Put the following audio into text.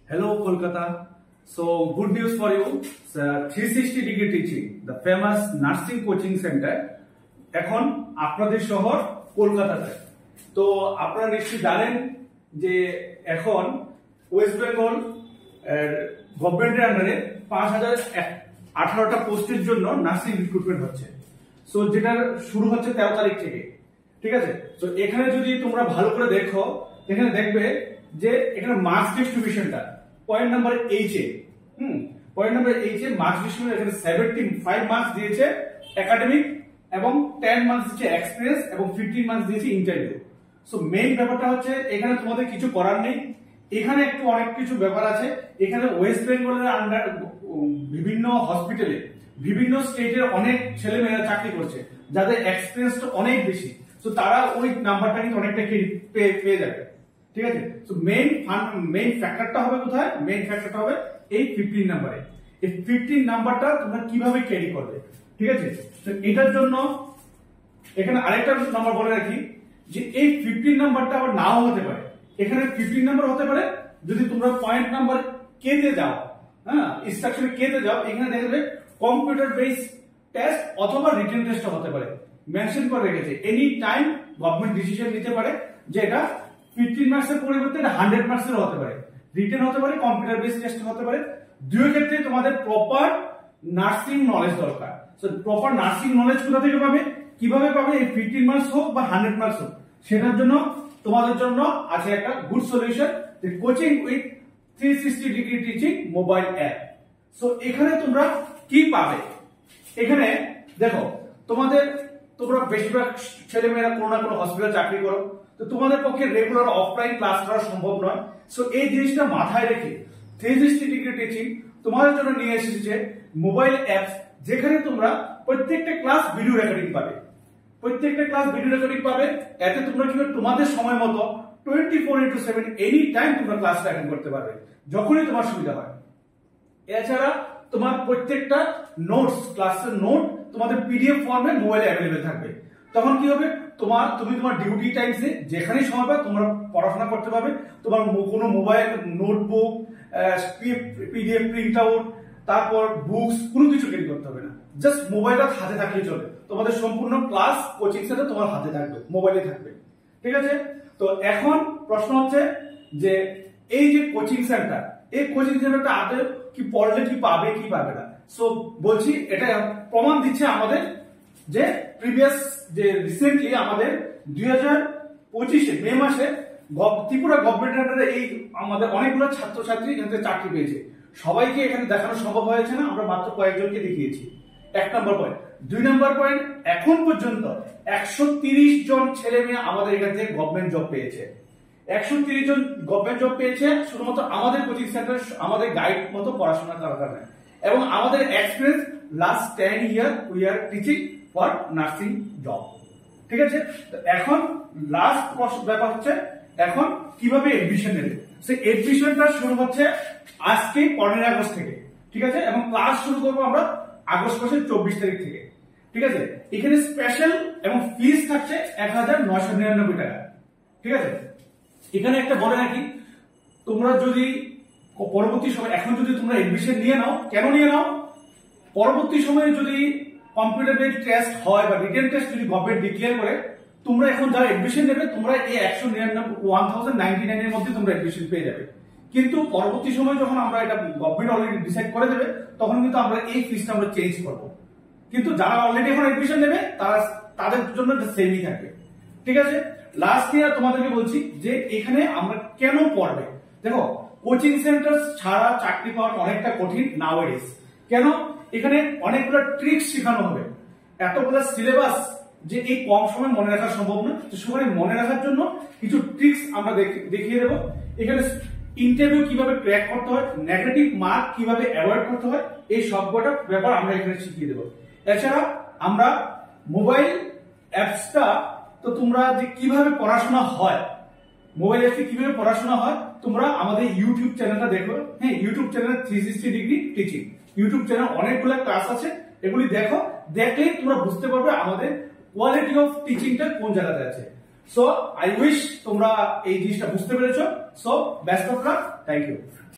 Hello, Kolkata. So, good news for you. 360-degree teaching, the famous nursing coaching center, এখন আপনাদের শহর কলকাতাতে। তো আপনারা নিশ্চয়ই জানেন যে এখন ওয়েস্ট বেঙ্গল গভর্নমেন্টের আন্ডারে 5018টা পোস্টের জন্য নার্সিং রিক্রুটমেন্ট হচ্ছে। সো যেটা শুরু হচ্ছে 13 তারিখ থেকে, ঠিক আছে। তো এখানে যদি তোমরা ভালো করে দেখো, এখানে দেখবে যে এখানে মার্কস ডিস্ট্রিবিউশনটা point number H A point number H A marks distribution এখানে 75 মার্কস দিয়েছে একাডেমিক এবং 10 মার্কস দিয়েছে এক্সপেরিয়েন্স এবং 15 মার্কস দিয়েছে ইন্টারভিউ। সো মেইন ব্যাপারটা হচ্ছে এখানে তোমাদের কিছু করার নেই, এখানে একটু অনেক কিছু ব্যাপার আছে। এখানে ওয়েস্ট বেঙ্গলের আন্ডার বিভিন্ন হসপিটালে বিভিন্ন স্টেটের অনেক ছেলে মেয়েরা চাকরি করছে যাদের এক্সপেরিয়েন্সটা অনেক বেশি। তো তারা ওই নাম্বারটা কিন্তু অনেকটা পেয়ে যাবে, ঠিক আছে। তো মেইন ফ্যাক্টরটা হবে কোথায়? মেইন ফ্যাক্টরটা হবে এই 15 নাম্বারে। এই 15 নাম্বারটা তোমরা কিভাবে ক্যারি করবে, ঠিক আছে। তো এটার জন্য এখানে আরেকটা নাম্বার বলে রাখি যে এই 15 নাম্বারটা আবার নাও হতে পারে। এখানে 15 নাম্বার হতে পারে যদি তোমরা পয়েন্ট নাম্বার কে তে যাও, হ্যাঁ, ইনস্ট্রাকশনে কে তে যাও, এখানে দেখবে কম্পিউটার বেস টেস্ট অথবা রিটেন টেস্ট হতে পারে। মেনশন করে রেখেছে এনি টাইম গভর্নমেন্ট ডিসিশন নিতে পারে যে এটা 15 মার্কসের পরিবর্তে এটা 100 মার্কসের হতে পারে, রিটেন হতে পারে, কম্পিউটার বেস টেস্ট হতে পারে। দুই ক্ষেত্রে তোমাদের প্রপার নার্সিং নলেজ দরকার। সো প্রপার নার্সিং নলেজ কোথা থেকে পাবে, কিভাবে পাবে? এই 15 মার্কস হোক বা 100 মার্কস হোক, সেটার জন্য তোমাদের জন্য আছে একটা গুড সলিউশন, যে coaching with 360 degree teaching mobile app. So এখানে তোমরা কি পাবে? এখানে দেখো তোমরা বেশিরভাগ ছেলেমেয়েরা কোনো না কোনো হসপিটাল চাকরি করো, তো তোমাদের পক্ষে রেগুলার অফলাইন ক্লাস করা সম্ভব নয়। সো এই জিনিসটা মাথায় রেখে 360 ডিগ্রি টিচিং তোমাদের জন্য নিয়ে এসেছে মোবাইল অ্যাপস, যেখানে তোমরা প্রত্যেকটা ক্লাস ভিডিও রেকর্ডিং পাবে। এতে তোমরা কি তোমাদের সময় মতো 24/7 এনি টাইম তোমরা ক্লাস অ্যাটেন্ড করতে পারবে, যখনই তোমার সুবিধা হয়। এছাড়া তোমার প্রত্যেকটা নোটস, ক্লাসের নোট তোমাদের পিডিএফ ফর্মে মোবাইলে অ্যাভেলেবেল থাকবে। তখন কি হবে, তুমি তোমার ডিউটি টাইমসে যেখানেই সময় পাবে তোমরা পড়াশোনা করতে পারবে। তোমার কোনো mobile notebook, PDF print out, তারপর বুকস কোনো কিছু ক্যারি করতে হবে না, জাস্ট মোবাইলটা হাতে থাকলে চলে। তোমাদের সম্পূর্ণ ক্লাস কোচিং সেন্টার তোমার হাতে থাকবে, মোবাইলে থাকবে, ঠিক আছে। তো এখন প্রশ্ন হচ্ছে যে এই যে কোচিং সেন্টার, এই কোচিং সেন্টারটা আদৌ কি পড়লে কি পাবে কি পাবে না? সো বলছি, এটা প্রমাণ দিচ্ছে আমাদের যে প্রিভিয়াস যে রিসেন্টলি আমাদের 2025 মে মাসে ত্রিপুরা গভর্নমেন্টের আন্ডারে এই আমাদের অনেকগুলো ছাত্রছাত্রী এখান থেকে চাকরি পেয়েছে। সবাইকে এখানে দেখানো সম্ভব হয়েছে না, আমরা মাত্র কয়েকজনকে দেখিয়েছি। 1 নম্বর পয়েন্ট। 2 নম্বর পয়েন্ট, এখন পর্যন্ত 130 জন ছেলে মেয়ে আমাদের এখান থেকে গভর্নমেন্ট জব পেয়েছে। 130 জন গভর্নমেন্ট জব পেয়েছে শুধুমাত্র আমাদের কোচিং সেন্টার, আমাদের গাইড মতো পড়াশোনা করার কারণে। এবং আমাদের experience last 10 year we are teaching for nursing job, ঠিক আছে। এখন লাস্ট ব্যাপার হচ্ছে এখন কিভাবে এডমিশন নেবে। সেই এডমিশনটা শুরু হচ্ছে আজকে 15 আগস্ট থেকে, ঠিক আছে। এবং ক্লাস শুরু করবো আমরা আগস্ট মাসের 24 তারিখ থেকে, ঠিক আছে। এখানে স্পেশাল এবং ফিস থাকছে 1999 টাকা, ঠিক আছে। এখানে একটা বলে রাখি, তোমরা যদি পরবর্তী সময় এখন যদি তোমরা এডমিশন নিয়ে নাও, কেন নিয়ে নাও? পরবর্তী সময়ে যদি কম্পিউটার বেসড টেস্ট হয় বা রিটেন টেস্ট যদি গভর্নমেন্ট ডিক্লেয়ার করে, তোমরা এখন যারা এডমিশন নেবে তোমরা এই 1099 এর মধ্যে তোমরা এডমিশন পেয়ে যাবে। কিন্তু পরবর্তী সময় যখন আমরা এটা গভর্নমেন্ট অলরেডি ডিসাইড করে দেবে, তখন কিন্তু আমরা এই ফিসটা আমরা চেঞ্জ করব। কিন্তু যারা অলরেডি এখন এডমিশন নেবে তাদের জন্য সেমই থাকবে, ঠিক আছে। লাস্ট ইয়ার তোমাদেরকে বলছি যে এখানে আমরা কেন পড়বে। দেখো, কোচিং সেন্টার ছাড়া চাকরি পাওয়া অনেকটা কঠিন নাওয়াডেজ। কেন? এখানে অনেকগুলো ট্রিক্স শেখানো হবে, এতগুলো সিলেবাস যে এই কম সময় মনে রাখা সম্ভব না। তো সেখানে মনে রাখার জন্য কিছু ট্রিক্স আমরা দেখিয়ে দেবো। এখানে ইন্টারভিউ কিভাবে ক্র্যাক করতে হয়, নেগেটিভ মার্ক কিভাবে অ্যাভয়েড করতে হয়, এই সবকটা ব্যাপার আমরা এখানে শিখিয়ে দেবো। এছাড়া আমরা মোবাইল অ্যাপসটা, তো তোমরা যে কিভাবে পড়াশোনা হয়, মোবাইল অ্যাপে কিভাবে পড়াশোনা হয়, তোমরা আমাদের ইউটিউব চ্যানেলটা দেখো। হ্যাঁ, YouTube channel 360 degree teaching YouTube channel অনেকগুলো ক্লাস আছে, এগুলি দেখো। দেখলেই তোমরা বুঝতে পারবে আমাদের কোয়ালিটি অফ টিচিংটা কোন জায়গাতে আছে। সো আই উইশ তোমরা এই জিনিসটা বুঝতে পেরেছো। So best of luck, thank you.